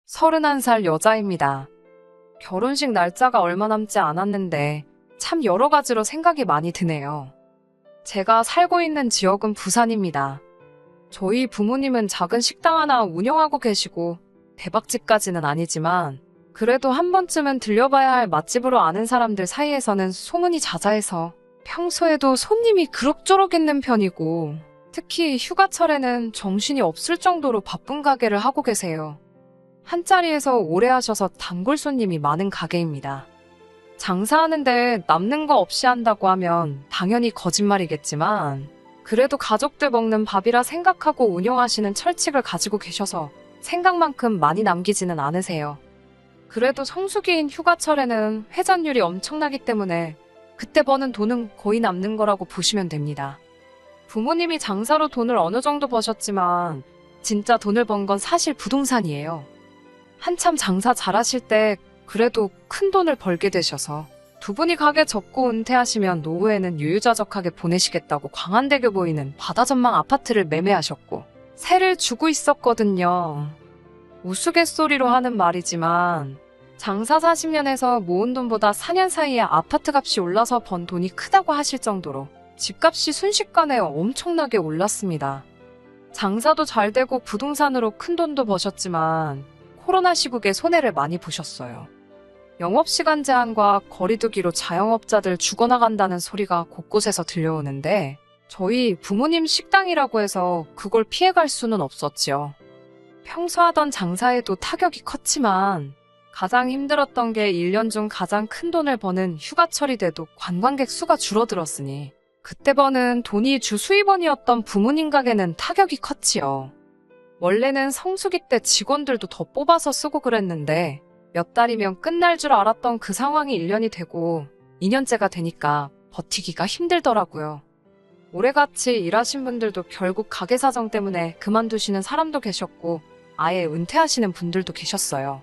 31살 여자입니다. 결혼식 날짜가 얼마 남지 않았는데 참 여러 가지로 생각이 많이 드네요. 제가 살고 있는 지역은 부산입니다. 저희 부모님은 작은 식당 하나 운영하고 계시고 대박집까지는 아니지만 그래도 한 번쯤은 들려봐야 할 맛집으로 아는 사람들 사이에서는 소문이 자자해서 평소에도 손님이 그럭저럭 있는 편이고 특히 휴가철에는 정신이 없을 정도로 바쁜 가게를 하고 계세요. 한 자리에서 오래 하셔서 단골 손님이 많은 가게입니다. 장사하는데 남는 거 없이 한다고 하면 당연히 거짓말이겠지만 그래도 가족들 먹는 밥이라 생각하고 운영하시는 철칙을 가지고 계셔서 생각만큼 많이 남기지는 않으세요. 그래도 성수기인 휴가철에는 회전율이 엄청나기 때문에 그때 버는 돈은 거의 남는 거라고 보시면 됩니다. 부모님이 장사로 돈을 어느 정도 버셨지만 진짜 돈을 번 건 사실 부동산이에요. 한참 장사 잘하실 때 그래도 큰 돈을 벌게 되셔서 두 분이 가게 접고 은퇴하시면 노후에는 유유자적하게 보내시겠다고 광안대교 보이는 바다 전망 아파트를 매매하셨고 세를 주고 있었거든요. 우스갯소리로 하는 말이지만 장사 40년에서 모은 돈보다 4년 사이에 아파트 값이 올라서 번 돈이 크다고 하실 정도로 집값이 순식간에 엄청나게 올랐습니다. 장사도 잘 되고 부동산으로 큰 돈도 버셨지만 코로나 시국에 손해를 많이 보셨어요. 영업시간 제한과 거리두기로 자영업자들 죽어나간다는 소리가 곳곳에서 들려오는데 저희 부모님 식당이라고 해서 그걸 피해갈 수는 없었지요. 평소 하던 장사에도 타격이 컸지만 가장 힘들었던 게 1년 중 가장 큰 돈을 버는 휴가철이 돼도 관광객 수가 줄어들었으니 그때 버는 돈이 주 수입원이었던 부모님 가게는 타격이 컸지요. 원래는 성수기 때 직원들도 더 뽑아서 쓰고 그랬는데 몇 달이면 끝날 줄 알았던 그 상황이 1년이 되고 2년째가 되니까 버티기가 힘들더라고요. 오래같이 일하신 분들도 결국 가게 사정 때문에 그만두시는 사람도 계셨고 아예 은퇴하시는 분들도 계셨어요.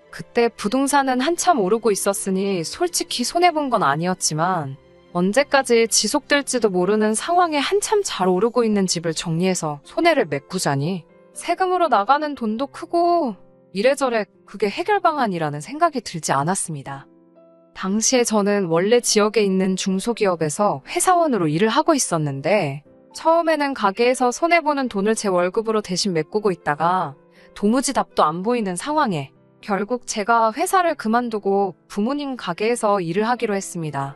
그때 부동산은 한참 오르고 있었으니 솔직히 손해본 건 아니었지만 언제까지 지속될지도 모르는 상황에 한참 잘 오르고 있는 집을 정리해서 손해를 메꾸자니 세금으로 나가는 돈도 크고 이래저래 그게 해결 방안이라는 생각이 들지 않았습니다. 당시에 저는 원래 지역에 있는 중소기업에서 회사원으로 일을 하고 있었는데 처음에는 가게에서 손해보는 돈을 제 월급으로 대신 메꾸고 있다가 도무지 답도 안 보이는 상황에 결국 제가 회사를 그만두고 부모님 가게에서 일을 하기로 했습니다.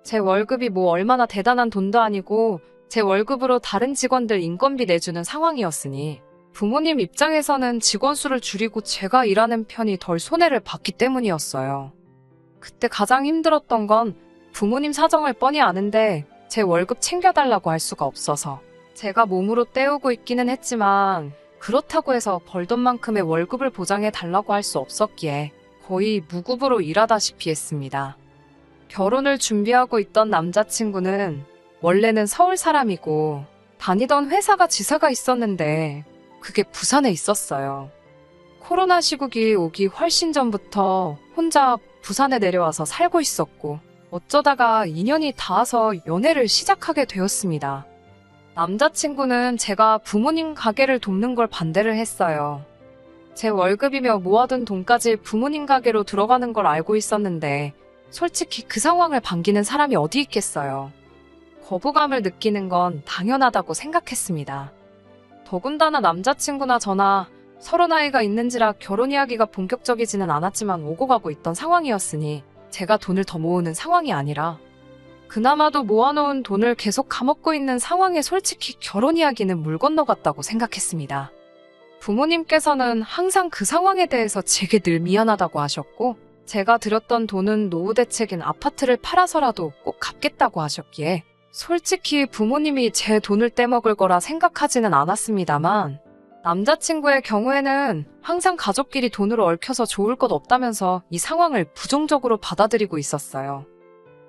제 월급이 뭐 얼마나 대단한 돈도 아니고 제 월급으로 다른 직원들 인건비 내주는 상황이었으니 부모님 입장에서는 직원 수를 줄이고 제가 일하는 편이 덜 손해를 봤기 때문이었어요. 그때 가장 힘들었던 건 부모님 사정을 뻔히 아는데 제 월급 챙겨달라고 할 수가 없어서 제가 몸으로 때우고 있기는 했지만 그렇다고 해서 벌던 만큼의 월급을 보장해 달라고 할 수 없었기에 거의 무급으로 일하다시피 했습니다. 결혼을 준비하고 있던 남자친구는 원래는 서울 사람이고 다니던 회사가 지사가 있었는데 그게 부산에 있었어요. 코로나 시국이 오기 훨씬 전부터 혼자 부산에 내려와서 살고 있었고 어쩌다가 인연이 닿아서 연애를 시작하게 되었습니다. 남자친구는 제가 부모님 가게를 돕는 걸 반대를 했어요. 제 월급이며 모아둔 돈까지 부모님 가게로 들어가는 걸 알고 있었는데 솔직히 그 상황을 반기는 사람이 어디 있겠어요. 거부감을 느끼는 건 당연하다고 생각했습니다. 더군다나 남자친구나 저나 서로 나이가 있는지라 결혼 이야기가 본격적이지는 않았지만 오고 가고 있던 상황이었으니 제가 돈을 더 모으는 상황이 아니라 그나마도 모아놓은 돈을 계속 까먹고 있는 상황에 솔직히 결혼 이야기는 물 건너갔다고 생각했습니다. 부모님께서는 항상 그 상황에 대해서 제게 늘 미안하다고 하셨고 제가 들였던 돈은 노후 대책인 아파트를 팔아서라도 꼭 갚겠다고 하셨기에 솔직히 부모님이 제 돈을 떼먹을 거라 생각하지는 않았습니다만 남자친구의 경우에는 항상 가족끼리 돈으로 얽혀서 좋을 것 없다면서 이 상황을 부정적으로 받아들이고 있었어요.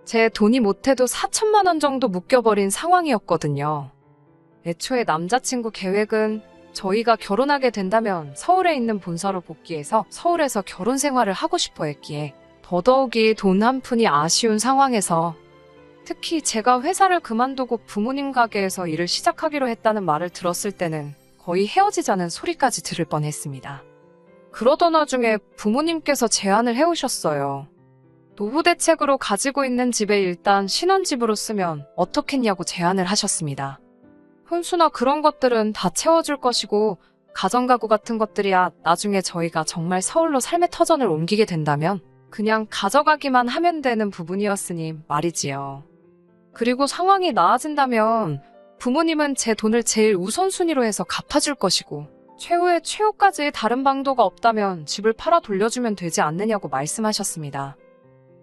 제 돈이 못해도 4천만 원 정도 묶여버린 상황이었거든요. 애초에 남자친구 계획은 저희가 결혼하게 된다면 서울에 있는 본사로 복귀해서 서울에서 결혼 생활을 하고 싶어 했기에 더더욱이 돈 한 푼이 아쉬운 상황에서 특히 제가 회사를 그만두고 부모님 가게에서 일을 시작하기로 했다는 말을 들었을 때는 거의 헤어지자는 소리까지 들을 뻔했습니다. 그러던 와중에 부모님께서 제안을 해오셨어요. 노후 대책으로 가지고 있는 집에 일단 신혼집으로 쓰면 어떻겠냐고 제안을 하셨습니다. 혼수나 그런 것들은 다 채워줄 것이고 가정가구 같은 것들이야 나중에 저희가 정말 서울로 삶의 터전을 옮기게 된다면 그냥 가져가기만 하면 되는 부분이었으니 말이지요. 그리고 상황이 나아진다면 부모님은 제 돈을 제일 우선순위로 해서 갚아줄 것이고 최후의 최후까지 다른 방도가 없다면 집을 팔아 돌려주면 되지 않느냐고 말씀하셨습니다.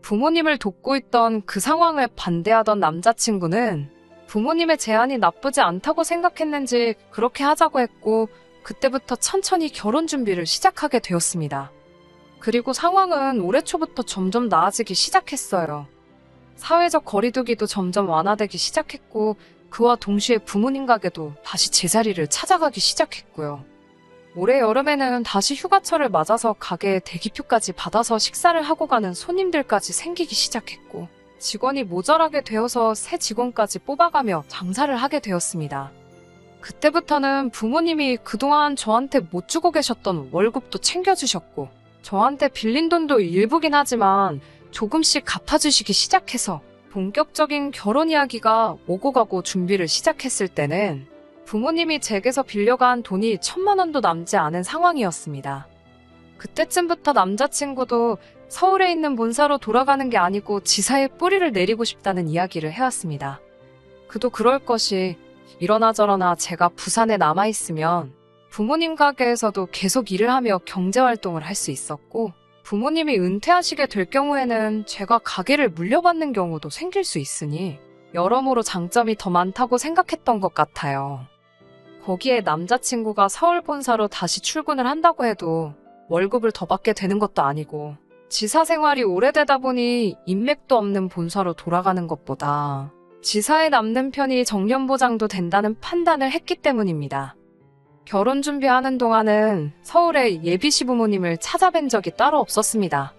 부모님을 돕고 있던 그 상황을 반대하던 남자친구는 부모님의 제안이 나쁘지 않다고 생각했는지 그렇게 하자고 했고 그때부터 천천히 결혼 준비를 시작하게 되었습니다. 그리고 상황은 올해 초부터 점점 나아지기 시작했어요. 사회적 거리두기도 점점 완화되기 시작했고 그와 동시에 부모님 가게도 다시 제자리를 찾아가기 시작했고요. 올해 여름에는 다시 휴가철을 맞아서 가게에 대기표까지 받아서 식사를 하고 가는 손님들까지 생기기 시작했고 직원이 모자라게 되어서 새 직원까지 뽑아가며 장사를 하게 되었습니다. 그때부터는 부모님이 그동안 저한테 못 주고 계셨던 월급도 챙겨주셨고 저한테 빌린 돈도 일부긴 하지만 조금씩 갚아주시기 시작해서 본격적인 결혼 이야기가 오고 가고 준비를 시작했을 때는 부모님이 제게서 빌려간 돈이 1,000만 원도 남지 않은 상황이었습니다. 그때쯤부터 남자친구도 서울에 있는 본사로 돌아가는 게 아니고 지사에 뿌리를 내리고 싶다는 이야기를 해왔습니다. 그도 그럴 것이 이러나 저러나 제가 부산에 남아있으면 부모님 가게에서도 계속 일을 하며 경제활동을 할 수 있었고 부모님이 은퇴하시게 될 경우에는 제가 가게를 물려받는 경우도 생길 수 있으니 여러모로 장점이 더 많다고 생각했던 것 같아요. 거기에 남자친구가 서울 본사로 다시 출근을 한다고 해도 월급을 더 받게 되는 것도 아니고 지사 생활이 오래되다 보니 인맥도 없는 본사로 돌아가는 것보다 지사에 남는 편이 정년보장도 된다는 판단을 했기 때문입니다. 결혼 준비하는 동안은 서울에 예비 시부모님을 찾아뵌 적이 따로 없었습니다.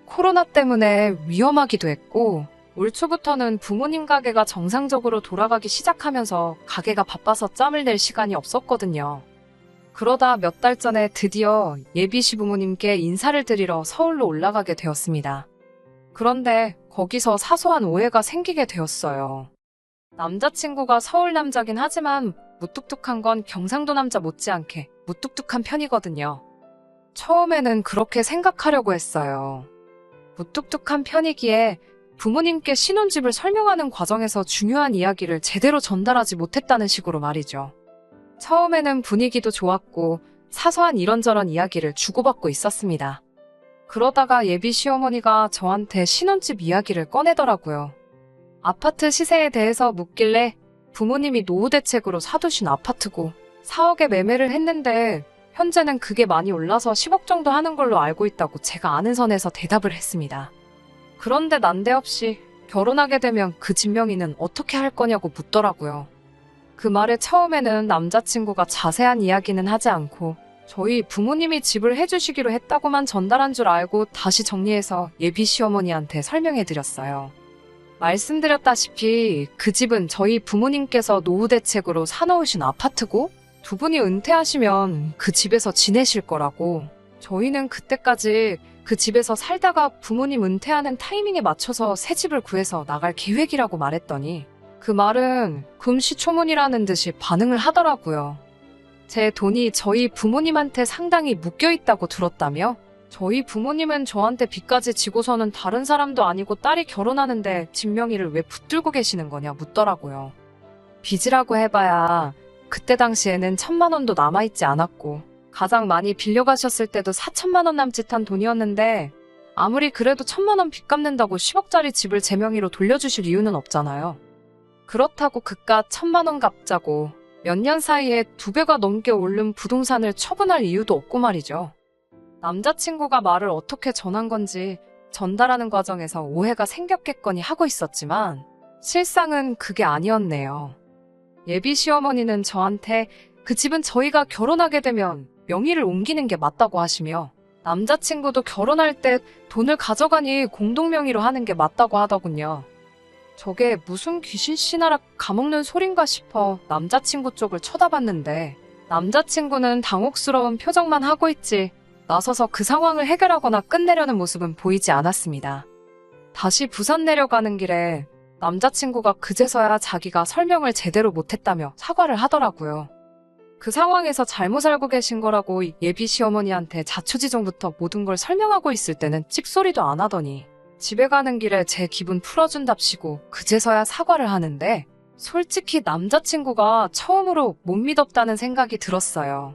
코로나 때문에 위험하기도 했고 올 초부터는 부모님 가게가 정상적으로 돌아가기 시작하면서 가게가 바빠서 짬을 낼 시간이 없었거든요. 그러다 몇 달 전에 드디어 예비 시부모님께 인사를 드리러 서울로 올라가게 되었습니다. 그런데 거기서 사소한 오해가 생기게 되었어요. 남자친구가 서울 남자긴 하지만 무뚝뚝한 건 경상도 남자 못지않게 무뚝뚝한 편이거든요. 처음에는 그렇게 생각하려고 했어요. 무뚝뚝한 편이기에 부모님께 신혼집을 설명하는 과정에서 중요한 이야기를 제대로 전달하지 못했다는 식으로 말이죠. 처음에는 분위기도 좋았고 사소한 이런저런 이야기를 주고받고 있었습니다. 그러다가 예비 시어머니가 저한테 신혼집 이야기를 꺼내더라고요. 아파트 시세에 대해서 묻길래 부모님이 노후 대책으로 사두신 아파트고 4억에 매매를 했는데 현재는 그게 많이 올라서 10억 정도 하는 걸로 알고 있다고 제가 아는 선에서 대답을 했습니다. 그런데 난데없이 결혼하게 되면 그 집 명의는 어떻게 할 거냐고 묻더라고요. 그 말에 처음에는 남자친구가 자세한 이야기는 하지 않고 저희 부모님이 집을 해주시기로 했다고만 전달한 줄 알고 다시 정리해서 예비 시어머니한테 설명해드렸어요. 말씀드렸다시피 그 집은 저희 부모님께서 노후 대책으로 사놓으신 아파트고 두 분이 은퇴하시면 그 집에서 지내실 거라고 저희는 그때까지 그 집에서 살다가 부모님 은퇴하는 타이밍에 맞춰서 새 집을 구해서 나갈 계획이라고 말했더니 그 말은 금시초문이라는 듯이 반응을 하더라고요. 제 돈이 저희 부모님한테 상당히 묶여있다고 들었다며 저희 부모님은 저한테 빚까지 지고서는 다른 사람도 아니고 딸이 결혼하는데 집 명의를 왜 붙들고 계시는 거냐 묻더라고요. 빚이라고 해봐야 그때 당시에는 1,000만 원도 남아있지 않았고 가장 많이 빌려가셨을 때도 4천만 원 남짓한 돈이었는데 아무리 그래도 1,000만 원 빚 갚는다고 10억짜리 집을 제 명의로 돌려주실 이유는 없잖아요. 그렇다고 그깟 1,000만 원 갚자고 몇 년 사이에 2배가 넘게 오른 부동산을 처분할 이유도 없고 말이죠. 남자친구가 말을 어떻게 전한 건지 전달하는 과정에서 오해가 생겼겠거니 하고 있었지만 실상은 그게 아니었네요. 예비 시어머니는 저한테 그 집은 저희가 결혼하게 되면 명의를 옮기는 게 맞다고 하시며 남자친구도 결혼할 때 돈을 가져가니 공동명의로 하는 게 맞다고 하더군요. 저게 무슨 귀신 씨나라 가먹는 소린가 싶어 남자친구 쪽을 쳐다봤는데 남자친구는 당혹스러운 표정만 하고 있지 나서서 그 상황을 해결하거나 끝내려는 모습은 보이지 않았습니다. 다시 부산 내려가는 길에 남자친구가 그제서야 자기가 설명을 제대로 못했다며 사과를 하더라고요. 그 상황에서 잘못 알고 계신 거라고 예비 시어머니한테 자초지종부터 모든 걸 설명하고 있을 때는 찍소리도 안 하더니 집에 가는 길에 제 기분 풀어준답시고 그제서야 사과를 하는데 솔직히 남자친구가 처음으로 못 믿었다는 생각이 들었어요.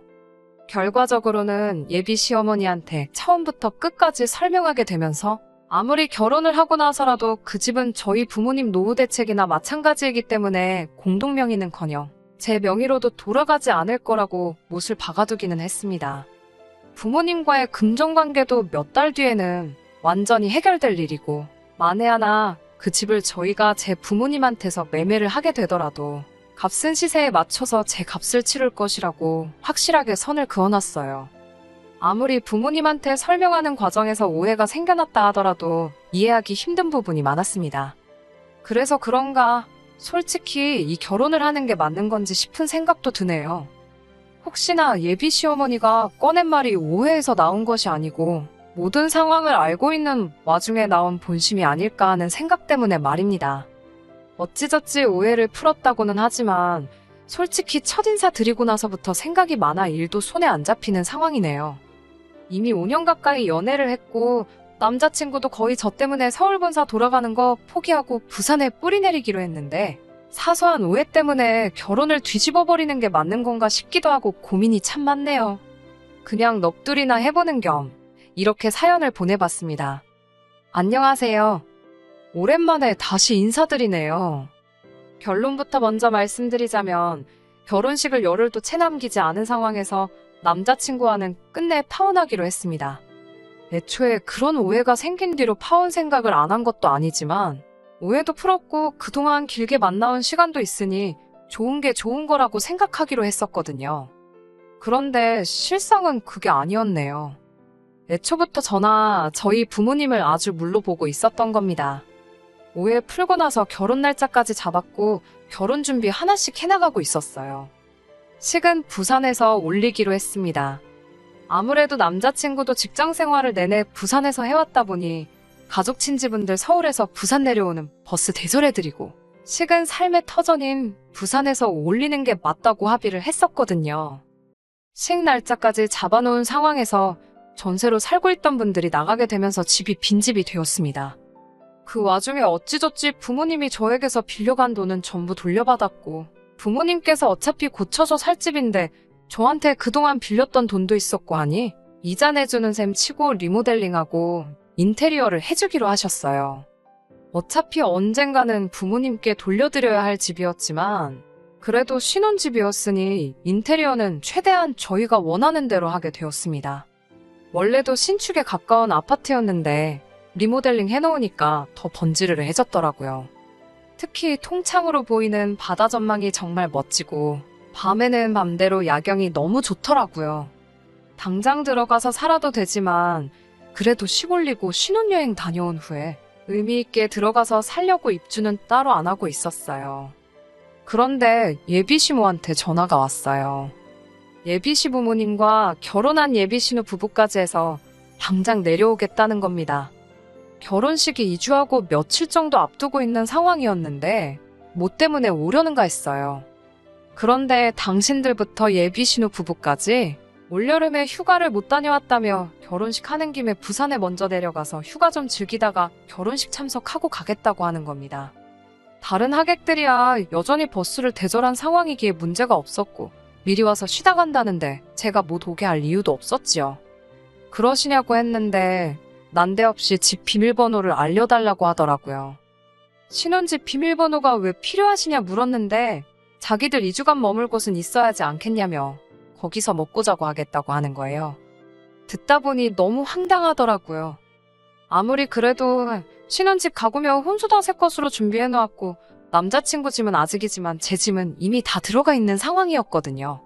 결과적으로는 예비 시어머니한테 처음부터 끝까지 설명하게 되면서 아무리 결혼을 하고 나서라도 그 집은 저희 부모님 노후 대책이나 마찬가지이기 때문에 공동명의는커녕 제 명의로도 돌아가지 않을 거라고 못을 박아두기는 했습니다. 부모님과의 금전관계도 몇 달 뒤에는 완전히 해결될 일이고 만에 하나 그 집을 저희가 제 부모님한테서 매매를 하게 되더라도 값은 시세에 맞춰서 제 값을 치를 것이라고 확실하게 선을 그어놨어요. 아무리 부모님한테 설명하는 과정에서 오해가 생겨났다 하더라도 이해하기 힘든 부분이 많았습니다. 그래서 그런가 솔직히 이 결혼을 하는 게 맞는 건지 싶은 생각도 드네요. 혹시나 예비 시어머니가 꺼낸 말이 오해에서 나온 것이 아니고 모든 상황을 알고 있는 와중에 나온 본심이 아닐까 하는 생각 때문에 말입니다. 어찌저찌 오해를 풀었다고는 하지만 솔직히 첫인사 드리고 나서부터 생각이 많아 일도 손에 안 잡히는 상황이네요. 이미 5년 가까이 연애를 했고 남자친구도 거의 저 때문에 서울 본사 돌아가는 거 포기하고 부산에 뿌리 내리기로 했는데 사소한 오해 때문에 결혼을 뒤집어버리는 게 맞는 건가 싶기도 하고 고민이 참 많네요. 그냥 넋두리나 해보는 겸 이렇게 사연을 보내봤습니다. 안녕하세요. 오랜만에 다시 인사드리네요. 결론부터 먼저 말씀드리자면 결혼식을 열흘도 채 남기지 않은 상황에서 남자친구와는 끝내 파혼하기로 했습니다. 애초에 그런 오해가 생긴 뒤로 파혼 생각을 안 한 것도 아니지만 오해도 풀었고 그동안 길게 만나온 시간도 있으니 좋은 게 좋은 거라고 생각하기로 했었거든요. 그런데 실상은 그게 아니었네요. 애초부터 저나 저희 부모님을 아주 물러보고 있었던 겁니다. 오해 풀고 나서 결혼 날짜까지 잡았고 결혼 준비 하나씩 해나가고 있었어요. 식은 부산에서 올리기로 했습니다. 아무래도 남자친구도 직장 생활을 내내 부산에서 해왔다 보니 가족 친지분들 서울에서 부산 내려오는 버스 대절해드리고 식은 삶의 터전인 부산에서 올리는 게 맞다고 합의를 했었거든요. 식 날짜까지 잡아놓은 상황에서 전세로 살고 있던 분들이 나가게 되면서 집이 빈집이 되었습니다. 그 와중에 어찌저찌 부모님이 저에게서 빌려간 돈은 전부 돌려받았고 부모님께서 어차피 고쳐서 살 집인데 저한테 그동안 빌렸던 돈도 있었고 하니 이자 내주는 셈 치고 리모델링하고 인테리어를 해주기로 하셨어요. 어차피 언젠가는 부모님께 돌려드려야 할 집이었지만 그래도 신혼집이었으니 인테리어는 최대한 저희가 원하는 대로 하게 되었습니다. 원래도 신축에 가까운 아파트였는데 리모델링 해놓으니까 더 번지르르해졌더라고요. 특히 통창으로 보이는 바다 전망이 정말 멋지고 밤에는 맘대로 야경이 너무 좋더라고요. 당장 들어가서 살아도 되지만 그래도 시골리고 신혼여행 다녀온 후에 의미있게 들어가서 살려고 입주는 따로 안 하고 있었어요. 그런데 예비시모한테 전화가 왔어요. 예비시부모님과 결혼한 예비신우 부부까지 해서 당장 내려오겠다는 겁니다. 결혼식이 2주하고 며칠 정도 앞두고 있는 상황이었는데 뭐 때문에 오려는가 했어요. 그런데 당신들부터 예비신우 부부까지 올여름에 휴가를 못 다녀왔다며 결혼식 하는 김에 부산에 먼저 내려가서 휴가 좀 즐기다가 결혼식 참석하고 가겠다고 하는 겁니다. 다른 하객들이야 여전히 버스를 대절한 상황이기에 문제가 없었고 미리 와서 쉬다 간다는데 제가 못 오게 할 이유도 없었지요. 그러시냐고 했는데 난데없이 집 비밀번호를 알려달라고 하더라고요. 신혼집 비밀번호가 왜 필요하시냐 물었는데 자기들 2주간 머물 곳은 있어야지 않겠냐며 거기서 먹고 자고 하겠다고 하는 거예요. 듣다 보니 너무 황당하더라고요. 아무리 그래도 신혼집 가구며 혼수 다 새 것으로 준비해놓았고 남자친구 짐은 아직이지만 제 짐은 이미 다 들어가 있는 상황이었거든요.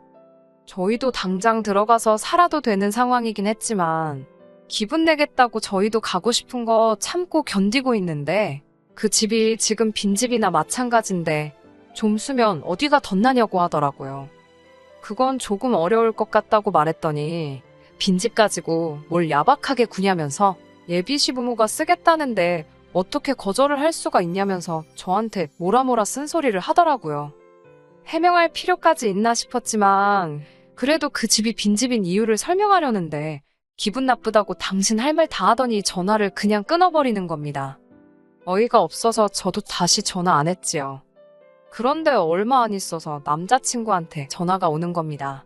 저희도 당장 들어가서 살아도 되는 상황이긴 했지만 기분 내겠다고 저희도 가고 싶은 거 참고 견디고 있는데 그 집이 지금 빈집이나 마찬가지인데 좀 쓰면 어디가 덧나냐고 하더라고요. 그건 조금 어려울 것 같다고 말했더니 빈집 가지고 뭘 야박하게 구냐면서 예비 시부모가 쓰겠다는데 어떻게 거절을 할 수가 있냐면서 저한테 뭐라 쓴소리를 하더라고요. 해명할 필요까지 있나 싶었지만 그래도 그 집이 빈집인 이유를 설명하려는데 기분 나쁘다고 당신 할 말 다 하더니 전화를 그냥 끊어버리는 겁니다. 어이가 없어서 저도 다시 전화 안 했지요. 그런데 얼마 안 있어서 남자친구한테 전화가 오는 겁니다.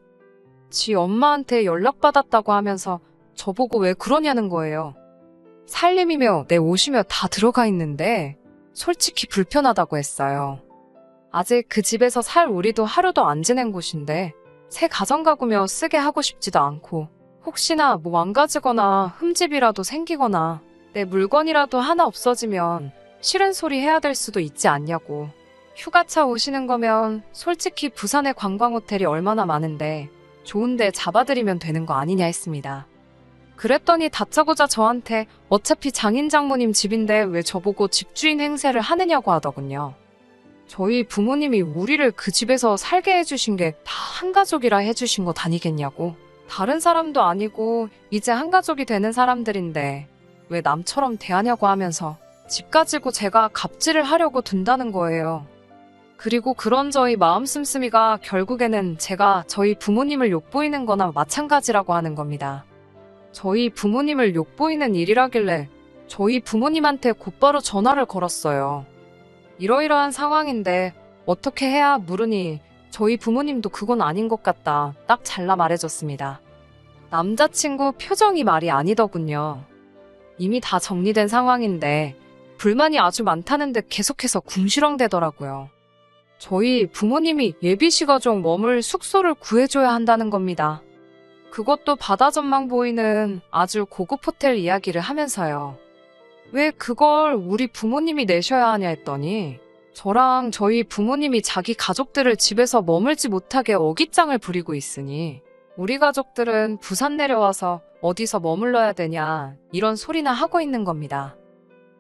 지 엄마한테 연락받았다고 하면서 저보고 왜 그러냐는 거예요. 살림이며 내 옷이며 다 들어가 있는데 솔직히 불편하다고 했어요. 아직 그 집에서 살 우리도 하루도 안 지낸 곳인데 새 가정가구며 쓰게 하고 싶지도 않고 혹시나 뭐 망가지거나 흠집이라도 생기거나 내 물건이라도 하나 없어지면 싫은 소리 해야 될 수도 있지 않냐고. 휴가차 오시는 거면 솔직히 부산에 관광호텔이 얼마나 많은데 좋은데 잡아드리면 되는 거 아니냐 했습니다. 그랬더니 다짜고짜 저한테 어차피 장인 장모님 집인데 왜 저보고 집주인 행세를 하느냐고 하더군요. 저희 부모님이 우리를 그 집에서 살게 해주신 게 다 한가족이라 해주신 것 아니겠냐고. 다른 사람도 아니고 이제 한가족이 되는 사람들인데 왜 남처럼 대하냐고 하면서 집 가지고 제가 갑질을 하려고 둔다는 거예요. 그리고 그런 저희 마음 씀씀이가 결국에는 제가 저희 부모님을 욕보이는 거나 마찬가지라고 하는 겁니다. 저희 부모님을 욕보이는 일이라길래 저희 부모님한테 곧바로 전화를 걸었어요. 이러이러한 상황인데 어떻게 해야 물으니 저희 부모님도 그건 아닌 것 같다 딱 잘라 말해줬습니다. 남자친구 표정이 말이 아니더군요. 이미 다 정리된 상황인데 불만이 아주 많다는 듯 계속해서 궁시렁대더라고요. 저희 부모님이 예비시 가족 머물 숙소를 구해줘야 한다는 겁니다. 그것도 바다 전망 보이는 아주 고급 호텔 이야기를 하면서요. 왜 그걸 우리 부모님이 내셔야 하냐 했더니 저랑 저희 부모님이 자기 가족들을 집에서 머물지 못하게 어깃장을 부리고 있으니 우리 가족들은 부산 내려와서 어디서 머물러야 되냐 이런 소리나 하고 있는 겁니다.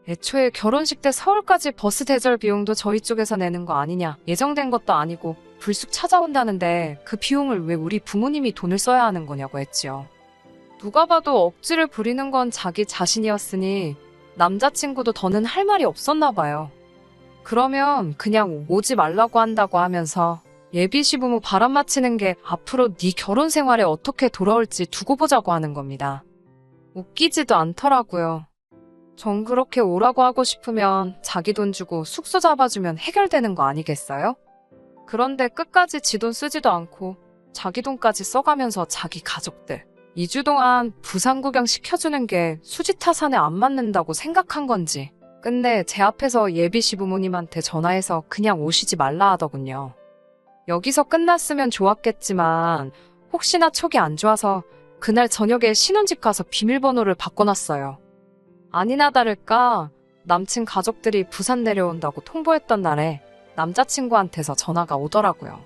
애초에 결혼식 때 서울까지 버스 대절 비용도 저희 쪽에서 내는 거 아니냐, 예정된 것도 아니고 불쑥 찾아온다는데 그 비용을 왜 우리 부모님이 돈을 써야 하는 거냐고 했지요. 누가 봐도 억지를 부리는 건 자기 자신이었으니 남자친구도 더는 할 말이 없었나 봐요. 그러면 그냥 오지 말라고 한다고 하면서 예비 시부모 바람 맞히는 게 앞으로 네 결혼 생활에 어떻게 돌아올지 두고 보자고 하는 겁니다. 웃기지도 않더라고요. 전 그렇게 오라고 하고 싶으면 자기 돈 주고 숙소 잡아주면 해결되는 거 아니겠어요? 그런데 끝까지 지 돈 쓰지도 않고 자기 돈까지 써가면서 자기 가족들 2주 동안 부산 구경 시켜주는 게 수지타산에 안 맞는다고 생각한 건지 끝내 제 앞에서 예비 시부모님한테 전화해서 그냥 오시지 말라 하더군요. 여기서 끝났으면 좋았겠지만 혹시나 촉이 안 좋아서 그날 저녁에 신혼집 가서 비밀번호를 바꿔놨어요. 아니나 다를까 남친 가족들이 부산 내려온다고 통보했던 날에 남자친구한테서 전화가 오더라고요.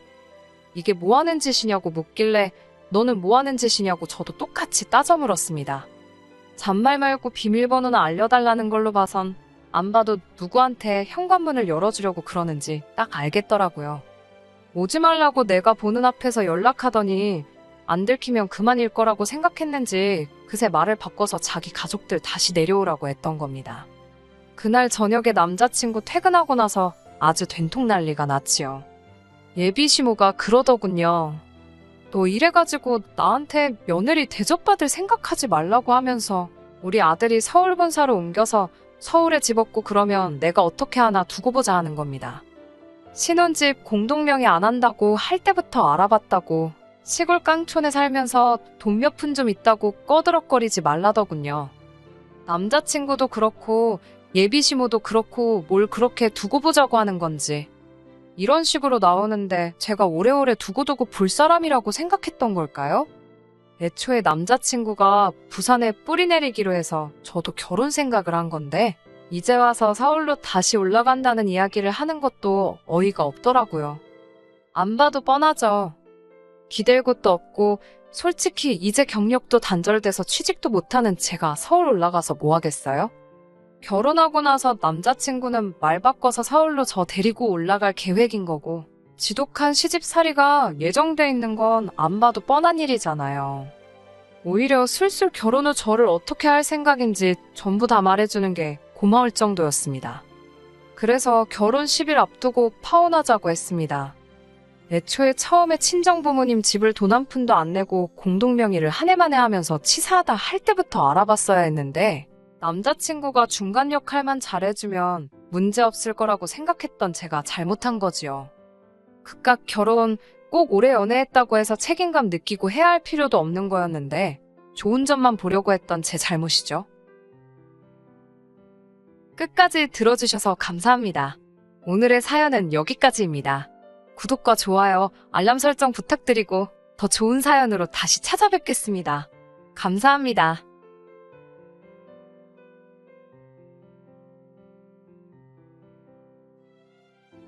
이게 뭐하는 짓이냐고 묻길래 너는 뭐하는 짓이냐고 저도 똑같이 따져 물었습니다. 잔말 말고 비밀번호나 알려달라는 걸로 봐선 안 봐도 누구한테 현관문을 열어주려고 그러는지 딱 알겠더라고요. 오지 말라고 내가 보는 앞에서 연락하더니 안 들키면 그만일 거라고 생각했는지 그새 말을 바꿔서 자기 가족들 다시 내려오라고 했던 겁니다. 그날 저녁에 남자친구 퇴근하고 나서 아주 된통 난리가 났지요. 예비 시모가 그러더군요. 너 이래가지고 나한테 며느리 대접받을 생각하지 말라고 하면서 우리 아들이 서울 본사로 옮겨서 서울에 집 얻고 그러면 내가 어떻게 하나 두고 보자 하는 겁니다. 신혼집 공동명의 안 한다고 할 때부터 알아봤다고 시골 깡촌에 살면서 돈 몇 푼 좀 있다고 꺼드럭거리지 말라더군요. 남자친구도 그렇고 예비 시모도 그렇고 뭘 그렇게 두고 보자고 하는 건지 이런 식으로 나오는데 제가 오래오래 두고두고 볼 사람이라고 생각했던 걸까요? 애초에 남자친구가 부산에 뿌리 내리기로 해서 저도 결혼 생각을 한 건데 이제 와서 서울로 다시 올라간다는 이야기를 하는 것도 어이가 없더라고요. 안 봐도 뻔하죠. 기댈 곳도 없고 솔직히 이제 경력도 단절돼서 취직도 못하는 제가 서울 올라가서 뭐 하겠어요? 결혼하고 나서 남자친구는 말 바꿔서 서울로 저 데리고 올라갈 계획인 거고 지독한 시집살이가 예정돼 있는 건 안 봐도 뻔한 일이잖아요. 오히려 술술 결혼 후 저를 어떻게 할 생각인지 전부 다 말해주는 게 고마울 정도였습니다. 그래서 결혼 10일 앞두고 파혼하자고 했습니다. 애초에 처음에 친정 부모님 집을 돈 한 푼도 안 내고 공동명의를 한 해 만에 하면서 치사하다 할 때부터 알아봤어야 했는데 남자친구가 중간 역할만 잘해주면 문제 없을 거라고 생각했던 제가 잘못한 거지요. 그깟 결혼 꼭 오래 연애했다고 해서 책임감 느끼고 해야 할 필요도 없는 거였는데 좋은 점만 보려고 했던 제 잘못이죠. 끝까지 들어주셔서 감사합니다. 오늘의 사연은 여기까지입니다. 구독과 좋아요, 알람 설정 부탁드리고 더 좋은 사연으로 다시 찾아뵙겠습니다. 감사합니다.